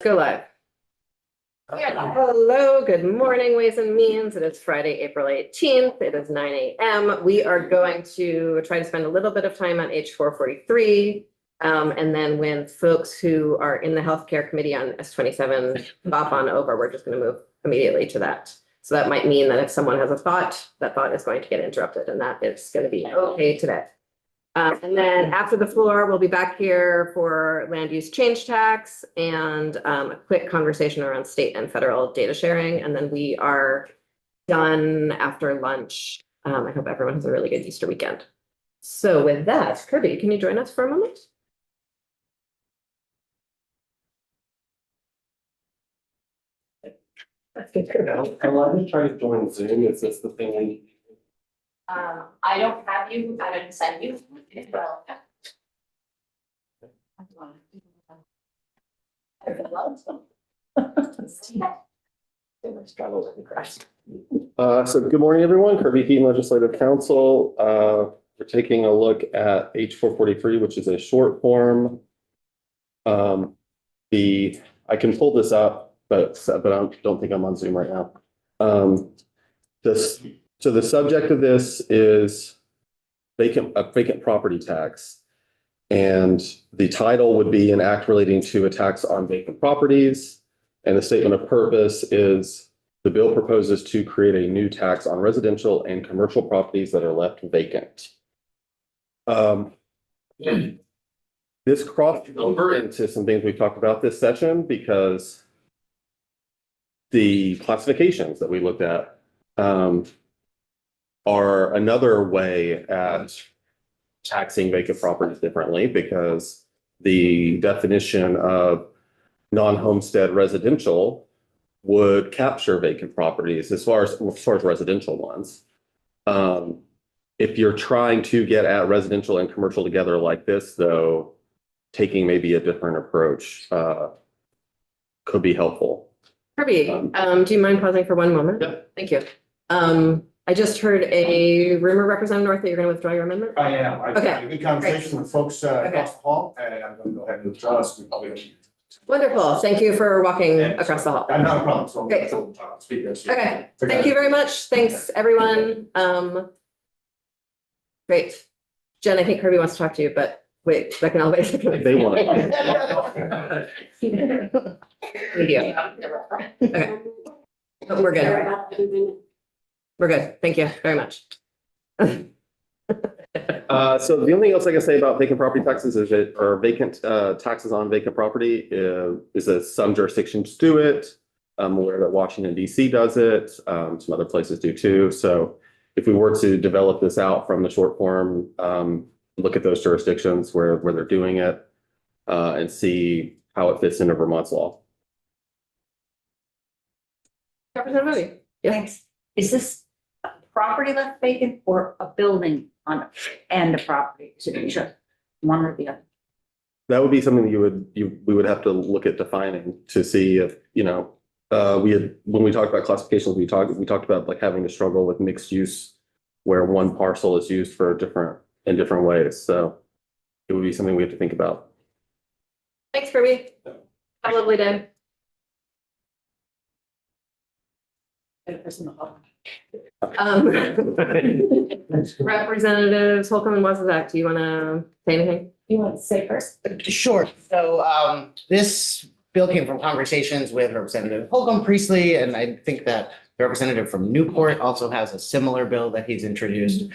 Go live. Hello, good morning, Ways and Means. It is Friday, April 18th. It is 9 a.m. We are going to try to spend a little bit of time on H443. And then when folks who are in the healthcare committee on S27 bop on over, we're just going to move immediately to that. So that might mean that if someone has a thought, that thought is going to get interrupted, and that is going to be okay today. And then after the floor, we'll be back here for land use change tax and a quick conversation around state and federal data sharing. And then we are done after lunch. I hope everyone has a really good Easter weekend. So with that, Kirby, can you join us for a moment? I want to try to join Zoom. Is this the thing we? I don't have you, I didn't send you. Well, So good morning, everyone. Kirby Keaton Legislative Council. We're taking a look at H443, which is a short form. I can pull this up, but I don't think I'm on Zoom right now. So the subject of this is a vacant property tax. And the title would be an act relating to a tax on vacant properties. And the statement of purpose is the bill proposes to create a new tax on residential and commercial properties that are left vacant. This crossed over into some things we've talked about this session because the classifications that we looked at are another way at taxing vacant properties differently, because the definition of non-homestead residential would capture vacant properties as far as residential ones. If you're trying to get at residential and commercial together like this, though, taking maybe a different approach could be helpful. Kirby, do you mind pausing for one moment? Yeah. Thank you. I just heard a rumor, Representative North, that you're going to withdraw your amendment. I am. I Okay. had a good conversation with folks across the hall, and I'm going to go ahead and withdraw this. Wonderful. Thank you for walking across the hall. Not a problem. So Great. I'll speak this. Okay, thank you very much. Thanks, everyone. Great. Jen, I think Kirby wants to talk to you, but wait, second, I'll wait. If they want. We do. Okay. We're good. We're good. Thank you very much. So the only thing else I can say about vacant property taxes is that, or vacant taxes on vacant property is that some jurisdictions do it. I'm aware that Washington DC does it. Some other places do too. So if we were to develop this out from the short form, look at those jurisdictions where they're doing it and see how it fits into Vermont's law. Representative Moody. Yeah. Thanks. Is this a property left vacant or a building on it and a property? Is it just one or the other? That would be something we would have to look at defining to see if, when we talked about classifications, we talked about like having to struggle with mixed use where one parcel is used for in different ways. So it would be something we have to think about. Thanks, Kirby. Have a lovely day. Representatives Holcomb and Wasizak, do you want to say anything? You want to say first? Sure. So this bill came from conversations with Representative Holcomb Priestley, and I think that the representative from Newport also has a similar bill that he's introduced,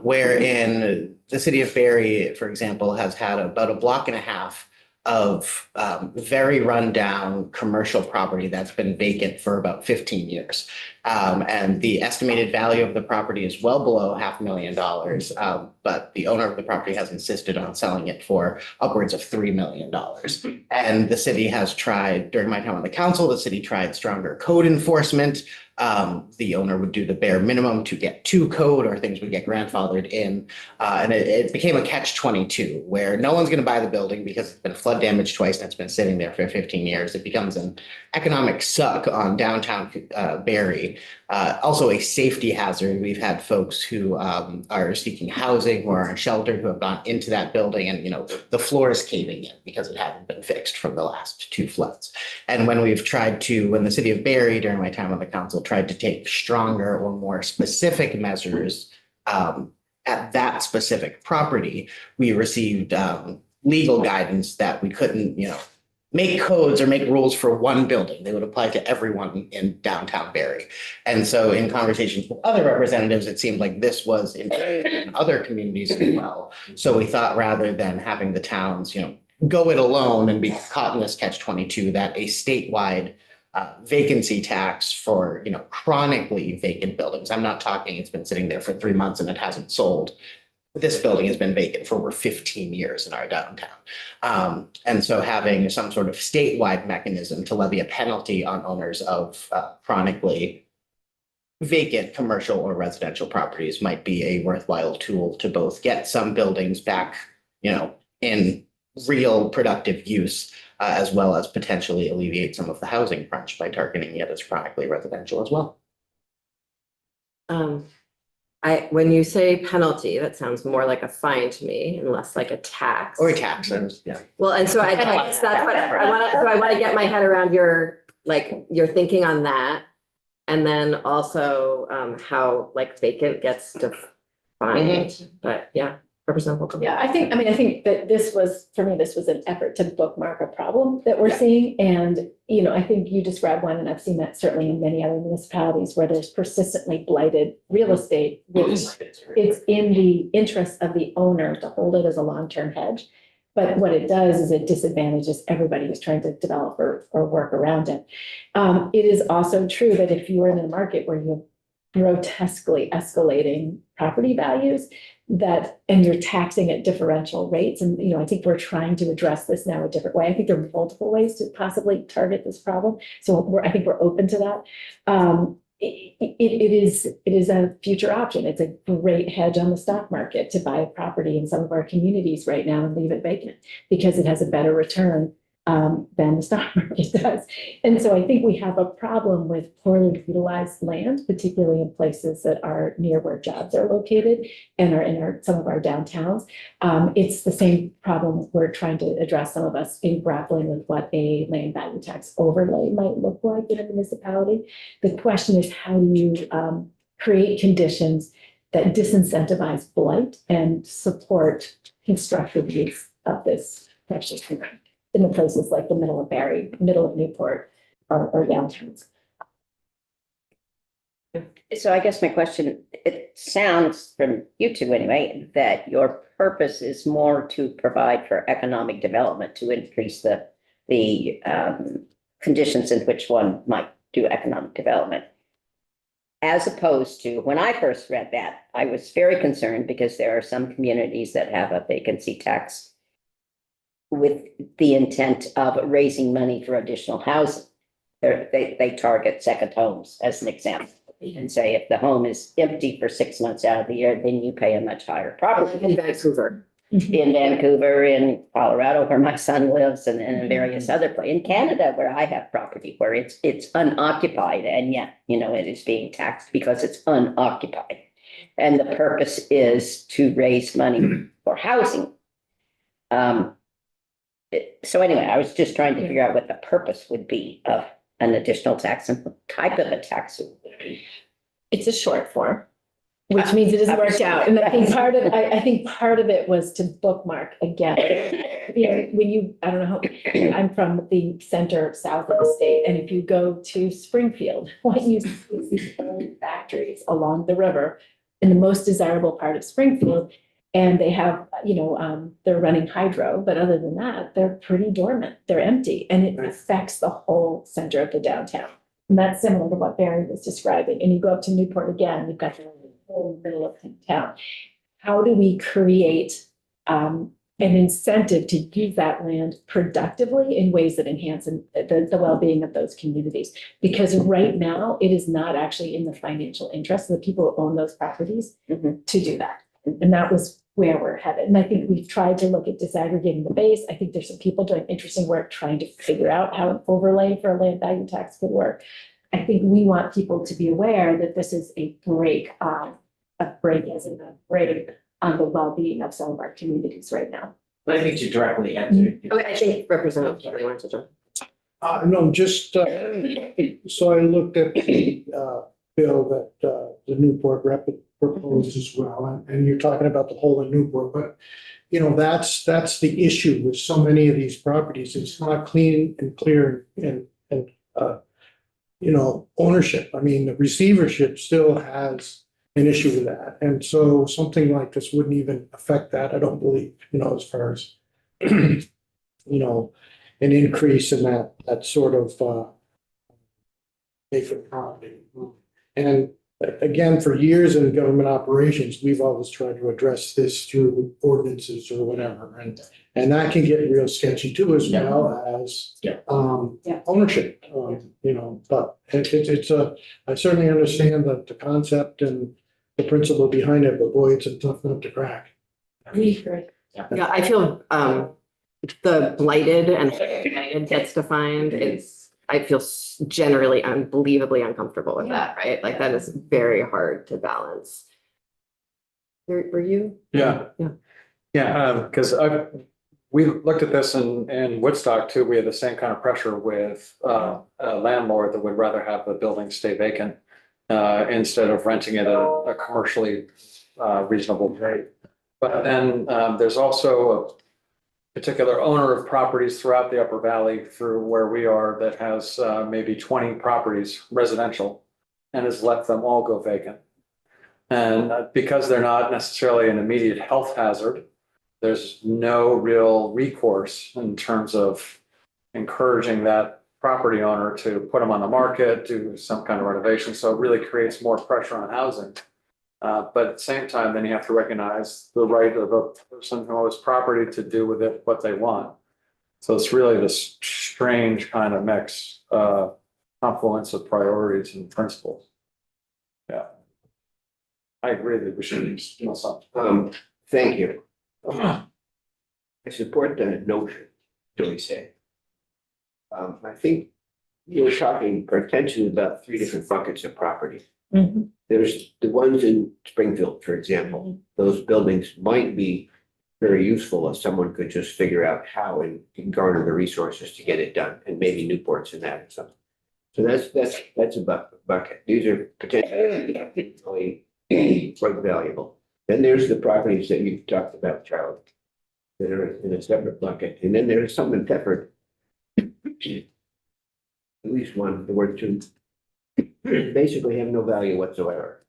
wherein the city of Barrie, for example, has had about a block and a half of very rundown commercial property that's been vacant for about 15 years. And the estimated value of the property is well below $500,000, but the owner of the property has insisted on selling it for upwards of $3 million. And the city has tried, during my time on the council, the city tried stronger code enforcement. The owner would do the bare minimum to get to code, or things would get grandfathered in. And it became a catch-22 where no one's going to buy the building because it's been flood damaged twice and it's been sitting there for 15 years. It becomes an economic suck on downtown Barrie. also a safety hazard. We've had folks who are seeking housing or are sheltered who have gone into that building and, the floor is caving in because it hadn't been fixed from the last two floods. And when the city of Barry, during my time on the council, tried to take stronger or more specific measures at that specific property, we received legal guidance that we couldn't, make codes or make rules for one building. They would apply to everyone in downtown Barry. And so in conversations with other representatives, it seemed like this was in other communities as well. So we thought rather than having the towns, go it alone and be caught in this catch-22, that a statewide vacancy tax for, chronically vacant buildings. I'm not talking it's been sitting there for 3 months and it hasn't sold. This building has been vacant for over 15 years in our downtown. And so having some sort of statewide mechanism to levy a penalty on owners of chronically vacant commercial or residential properties might be a worthwhile tool to both get some buildings back, in real productive use, as well as potentially alleviate some of the housing crunch by targeting it as chronically residential as well. When you say penalty, that sounds more like a fine to me and less like a tax. Or taxes, yeah. Well, and so I guess that's what I want to get my head around your thinking on that. And then also how vacant gets defined, but yeah. Representative Holcomb. Yeah, I think that this was an effort to bookmark a problem that we're seeing. And, I think you described one, and I've seen that certainly in many other municipalities where there's persistently blighted real estate, which it's in the interest of the owner to hold it as a long-term hedge. But what it does is it disadvantages everybody who's trying to develop or work around it. It is also true that if you are in a market where you have grotesquely escalating property values, and you're taxing at differential rates. And, I think we're trying to address this now a different way. I think there are multiple ways to possibly target this problem. So I think we're open to that. It is a future option. It's a great hedge on the stock market to buy a property in some of our communities right now and leave it vacant because it has a better return than the stock market does. And so I think we have a problem with poorly utilized land, particularly in places that are near where jobs are located and are in some of our downtowns. It's the same problem we're trying to address, some of us in grappling with what a land value tax overlay might look like in a municipality. The question is, how do you create conditions that disincentivize blight and support constructive use of this precious land in the places like the middle of Barry, middle of Newport, or downtowns. So I guess my question, it sounds from you two anyway, that your purpose is more to provide for economic development, to increase the conditions in which one might do economic development. As opposed to, when I first read that, I was very concerned because there are some communities that have a vacancy tax with the intent of raising money for additional housing. They target second homes as an example. And say if the home is empty for 6 months out of the year, then you pay a much higher property. In Vancouver. In Vancouver, in Colorado, where my son lives, and in various other places. In Canada, where I have property, where it's unoccupied, and yet, it is being taxed because it's unoccupied. And the purpose is to raise money for housing. So anyway, I was just trying to figure out what the purpose would be of an additional tax and what type of a tax it would be. It's a short form, which means it isn't worked out. And I think part of it was to bookmark again. I don't know how, I'm from the center south of the state. And if you go to Springfield, what you see is these old factories along the river in the most desirable part of Springfield. And they have, they're running hydro, but other than that, they're pretty dormant. They're empty, and it affects the whole center of the downtown. And that's similar to what Barry was describing. And you go up to Newport again, you've got the whole middle of town. How do we create an incentive to use that land productively in ways that enhance the well-being of those communities? Because right now, it is not actually in the financial interest of the people who own those properties to do that. And that was where we're headed. And I think we've tried to look at disaggregating the base. I think there's some people doing interesting work trying to figure out how an overlay for a land value tax could work. I think we want people to be aware that this is a break on the well-being of some of our communities right now. But I think to directly answer. Okay, I think Representative Kelly wanted to jump. No, just, so I looked at the, bill that, the Newport rep proposed as well, and you're talking about the whole of Newport, but, you know, that's the issue with so many of these properties. It's not clean and clear and, you know, ownership. I mean, the receivership still has an issue with that. And so something like this wouldn't even affect that, I don't believe, you know, as far as, you know, an increase in that sort of vacant property. And again, for years in government operations, we've always tried to address this through ordinances or whatever. And that can get real sketchy too, as well as Yeah. ownership, you know, but it's I certainly understand the concept and the principle behind it, but boy, it's a tough nut to crack. We agree. Yeah, I feel the blighted and blighted gets defined, I feel generally unbelievably uncomfortable with that, right? Like that is very hard to balance. Were you? Yeah. Yeah. Yeah, because we looked at this in Woodstock too. We had the same kind of pressure with a landlord that would rather have the building stay vacant instead of renting it at a commercially reasonable rate. But then there's also a particular owner of properties throughout the Upper Valley through where we are that has maybe 20 properties residential and has let them all go vacant. And because they're not necessarily an immediate health hazard, there's no real recourse in terms of encouraging that property owner to put them on the market, do some kind of renovation. So it really creates more pressure on housing. But at the same time, then you have to recognize the right of a person who owns property to do with it what they want. So it's really this strange kind of mix, confluence of priorities and principles. Yeah. I agree that we should do something. Thank you. I support the notion, do we say? I think you were talking potentially about 3 different buckets of property. Mhm. There's the ones in Springfield, for example. Those buildings might be very useful if someone could just figure out how and garner the resources to get it done, and maybe Newport's in that or something. So that's a bucket. These are potentially quite valuable. Then there's the properties that you talked about, Charlie, that are in a separate bucket. And then there's some in Thetford. At least one or two basically have no value whatsoever.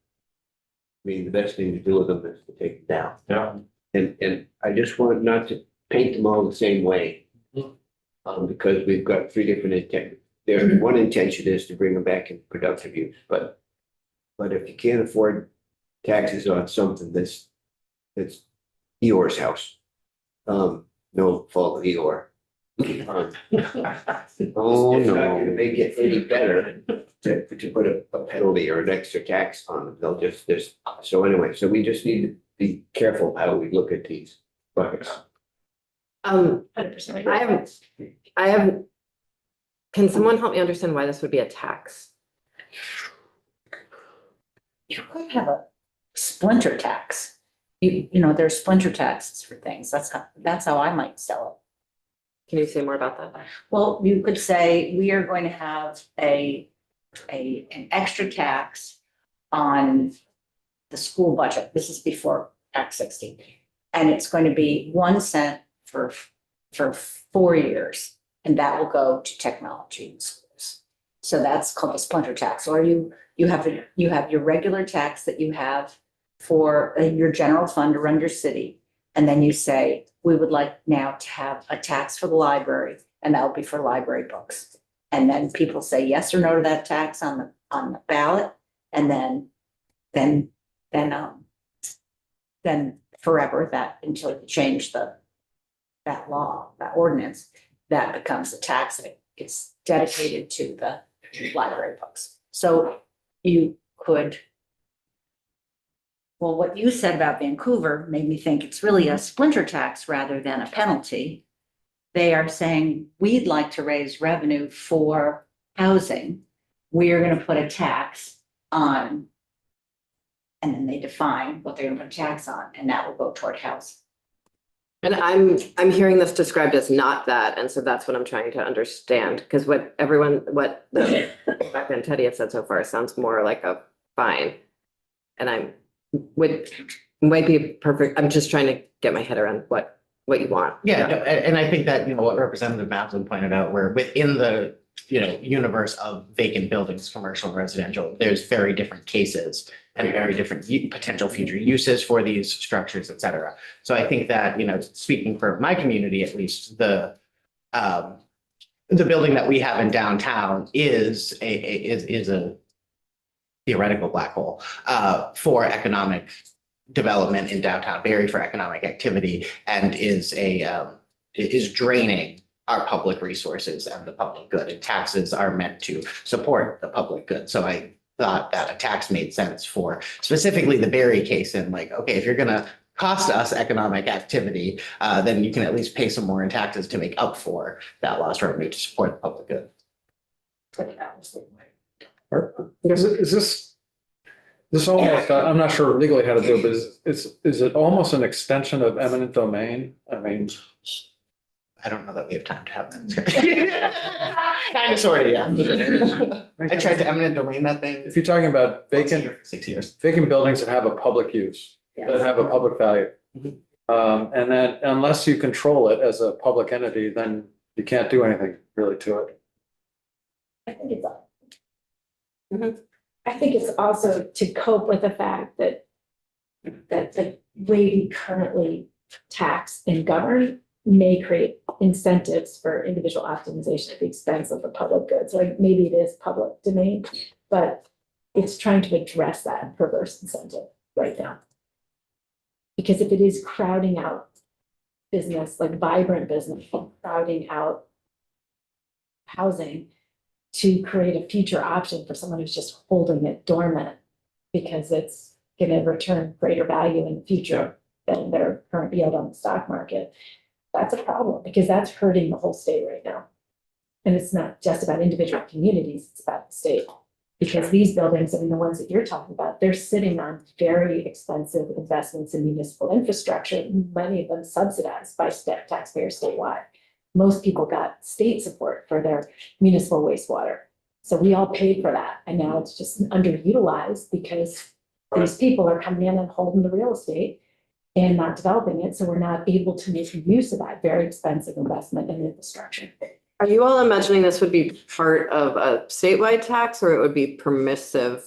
I mean, the best thing to do with them is to take them down. Yeah. And I just want not to paint them all the same way. Because we've got 3 different intent. There's one intention is to bring them back in productive use, but if you can't afford taxes on something that's Eeyore's house, no fault of Eeyore. Oh, no, they get any better to put a penalty or an extra tax on them. They'll just, so anyway, so we just need to be careful how we look at these buckets. 100%. I have, can someone help me understand why this would be a tax? You could have a splinter tax. You know, there's splinter taxes for things. That's how I might sell Can you say more about that? it. Well, you could say, we are going to have an extra tax on the school budget. This is before Act 60. And it's going to be 1 cent for 4 years. And that will go to technology in schools. So that's called a splinter tax. Or you have your regular tax that you have for your general fund to run your city. And then you say, we would like now to have a tax for the library, and that'll be for library books. And then people say yes or no to that tax on the ballot. And then forever, that until you change that law, that ordinance, that becomes a tax that it's dedicated to the library books. So you could, well, what you said about Vancouver made me think it's really a splinter tax rather than a penalty. They are saying, we'd like to raise revenue for housing, we are gonna put a tax on. And then they define what they're gonna put a tax on, and that will go toward housing. And I'm hearing this described as not that, and so that's what I'm trying to understand, because what the Rebecca and Teddy have said so far sounds more like a fine. And might be perfect, I'm just trying to get my head around what you want. Yeah, no, and I think that, what Representative Maslin pointed out, where within the, universe of vacant buildings, commercial and residential, there's very different cases and very different potential future uses for these structures, et cetera. So I think that, speaking for my community, at least, the building that we have in downtown is a theoretical black hole for economic development in downtown Barrie, for economic activity, and is draining our public resources and the public good, and taxes are meant to support the public good. So I thought that a tax made sense for specifically the Barrie case, and like, okay, if you're gonna cost us economic activity, then you can at least pay some more in taxes to make up for that lost revenue to support the public good. Is this almost, I'm not sure legally how to do it, but is it almost an extension of eminent domain? I mean, I don't know that we have time to have that. Kind of, sort of, yeah. I tried to eminent domain that thing. if you're talking about For 6 years. vacant buildings that have a public use, that have a public value. Mhm. And then unless you control it as a public entity, then you can't do anything really to it. I think it's. Mhm. I think it's also to cope with the fact that the way we currently tax and govern may create incentives for individual optimization at the expense of the public goods. Like maybe it is public domain, but it's trying to address that perverse incentive right now. Because if it is crowding out business, like vibrant business, crowding out housing to create a future option for someone who's just holding it dormant because it's gonna return greater value in the future than their current yield on the stock market. That's a problem because that's hurting the whole state right now. And it's not just about individual communities, it's about the state. Because these buildings, I mean, the ones that you're talking about, they're sitting on very expensive investments in municipal infrastructure, many of them subsidized by taxpayers statewide. Most people got state support for their municipal wastewater. So we all paid for that, and now it's just underutilized because these people are coming in and holding the real estate and not developing it, so we're not able to make use of that very expensive investment in infrastructure. Are you all imagining this would be part of a statewide tax, or it would be permissive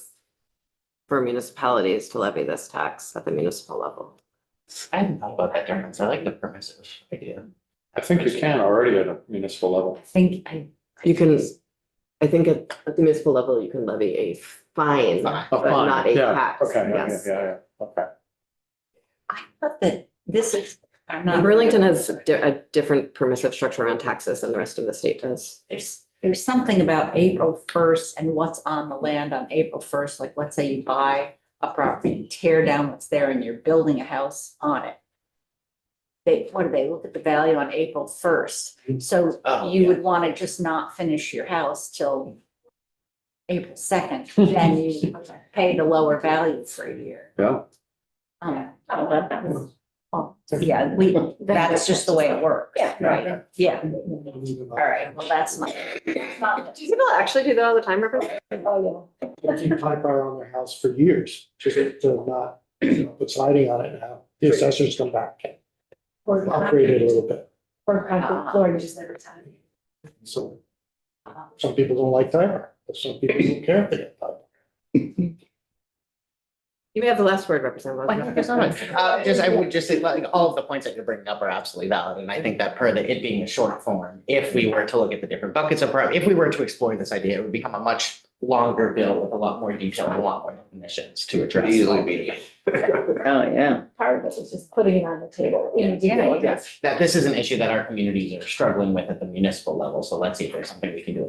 for municipalities to levy this tax at the municipal level? I hadn't thought about that term, so I like the permissive idea. I think you can already at a municipal level. You can, I think at the municipal level, you can levy a fine, Fine. but not a Yeah, tax. okay, yeah, Yes. yeah, okay. I thought that this is, I'm And not. Burlington has a different permissive structure around taxes than the rest of the state does. There's something about April 1st and what's on the land on April 1st, like let's say you buy a property and tear down what's there and you're building a house on it. What do they look at the value on April 1st? So Oh, you yeah. would want to just not finish your house till April 2nd, then you pay the lower value for a year. Yeah. Yeah, that's just the way it works. Yeah. Right, yeah, all right, well, that's my. Do people actually do that all the time, Reverend? Oh, They keep high power on their house for years, just to not, put siding on it now. The assessors come back and Or upgrade it a little bit. concrete floor, you just never time. So some people don't like fiber, but some people don't care if they get fiber. You may have the last word, Representative. Thank you so much. I would just say, like, all of the points that you're bringing up are absolutely valid, and I think that it being a short form, if we were to look at the different buckets of, if we were to explore this idea, it would become a much longer bill with a lot more detail and a lot more definitions to address. Could easily be. Oh, yeah. Part of it is just putting it on the table. That this is an issue that our communities are struggling with at the municipal level, so let's see if there's something we can do